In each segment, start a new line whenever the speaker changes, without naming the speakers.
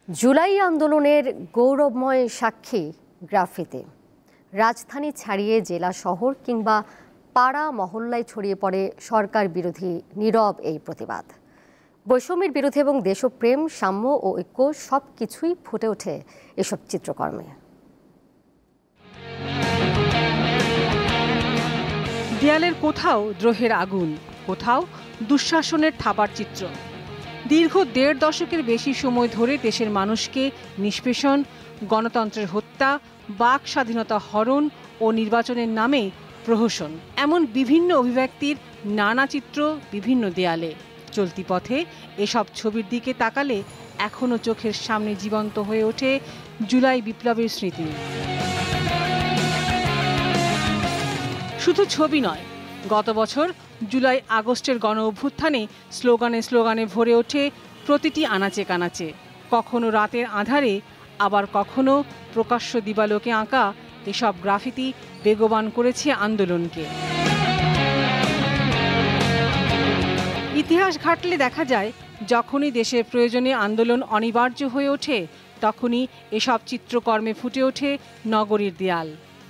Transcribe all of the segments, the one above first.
জুলাই আন্দোলনের গৌরবময় সাক্ষী গ্রাফিতি। রাজধানী ছাড়িয়ে জেলা শহর কিংবা পাড়া মহল্লায় ছড়িয়ে পড়ে সরকার বিরোধী নীরব এই প্রতিবাদ। বৈষম্যের বিরুদ্ধে এবং দেশপ্রেম, সাম্য ও ঐক্য সবকিছুই ফুটে ওঠে এসব চিত্রকর্মে।
দেয়ালের কোথাও দ্রোহের আগুন, কোথাও দুঃশাসনের থাবার চিত্র। দীর্ঘ ১.৫ দশকের বেশি সময় ধরে দেশের মানুষকে নিষ্পেষণ, গণতন্ত্রের হত্যা, বাক স্বাধীনতা হরণ ও নির্বাচনের নামে প্রহসন, এমন বিভিন্ন অভিব্যক্তির নানা চিত্র বিভিন্ন দেয়ালে। চলতি পথে এসব ছবির দিকে তাকালে এখনো চোখের সামনে জীবন্ত হয়ে ওঠে জুলাই বিপ্লবের স্মৃতি। শুধু ছবি নয়, গত বছর জুলাই আগস্টের গণ অভ্যুত্থানে স্লোগানে স্লোগানে ভরে ওঠে প্রতিটি আনাচে কানাচে। কখনো রাতের আঁধারে, আবার কখনো প্রকাশ্য দিবালোকে আঁকা এসব গ্রাফিতি বেগবান করেছে আন্দোলনকে। ইতিহাস ঘাটলে দেখা যায়, যখনই দেশের প্রয়োজনে আন্দোলন অনিবার্য হয়ে ওঠে, তখনই এসব চিত্রকর্মে ফুটে ওঠে নগরীর দেয়াল।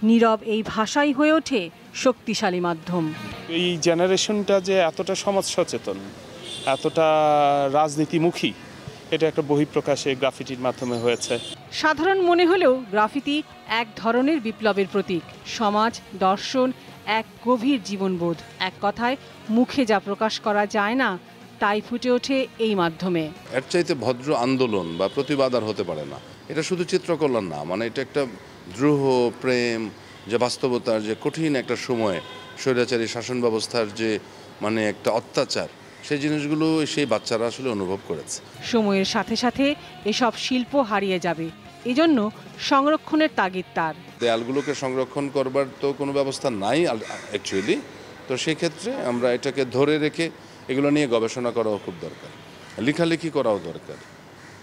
নীরব এই ভাষাই হয়ে ওঠে শক্তিশালী মাধ্যম।
এই জেনারেশনটা যে এতটা সমাজ সচেতন, এতটা রাজনীতিমুখী, এটা একটা বহিঃপ্রকাশে গ্রাফিটির মাধ্যমে হয়েছে।
সাধারণ মনে হলেও গ্রাফিতি এক ধরনের বিপ্লবের প্রতীক। সমাজ, দর্শন, এক গভীর জীবনবোধ। এক কথায়, মুখে যা প্রকাশ করা যায় না, তাই ফুটে ওঠে এই মাধ্যমে।
এর চাইতে ভদ্র আন্দোলন বা প্রতিবাদ আর হতে পারে না। এটা শুধু চিত্রকলা না, মানে এটা একটা দ্রোহ, প্রেম, যে বাস্তবতার যে কঠিন একটা সময়ে স্বৈরাচারী শাসন ব্যবস্থার যে মানে একটা অত্যাচার, সেই জিনিসগুলো সেই বাচ্চারা আসলে অনুভব করেছে।
সময়ের সাথে সাথে এসব শিল্প হারিয়ে যাবে, এজন্য সংরক্ষণের তাগিদ তার।
দেয়ালগুলোকে সংরক্ষণ করবার তো কোনো ব্যবস্থা নাই অ্যাকচুয়ালি। তো সেই ক্ষেত্রে আমরা এটাকে ধরে রেখে এগুলো নিয়ে গবেষণা করাও খুব দরকার, লেখালেখি করাও দরকার।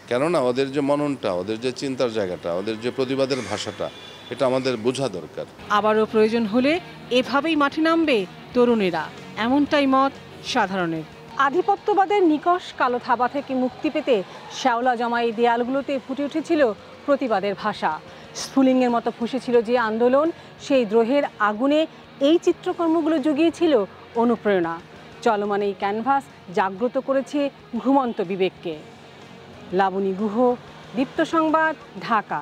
কেননা ওদের যে মননটা, ওদের যে চিন্তার জায়গাটা, ওদের যে প্রতিবাদের ভাষাটা, এটা আমাদের বোঝা দরকার।
আবারও প্রয়োজন হলে এভাবেই মাঠে নামবে তরুণেরা, এমনটাই মত সাধারণের। আধিপত্যবাদের নিকষ কালো থাবা থেকে মুক্তি পেতে শ্যাওলা জমা এই দেয়ালগুলোতে ফুটে উঠেছিল প্রতিবাদের ভাষা। স্ফুলিঙ্গের মতো ফুঁসেছিল যে আন্দোলন, সেই দ্রোহের আগুনে এই চিত্রকর্মগুলো জুগিয়েছিল অনুপ্রেরণা। চলমান এই ক্যানভাস জাগ্রত করেছে ঘুমন্ত বিবেককে। লাবণী গুহ, দীপ্ত সংবাদ, ঢাকা।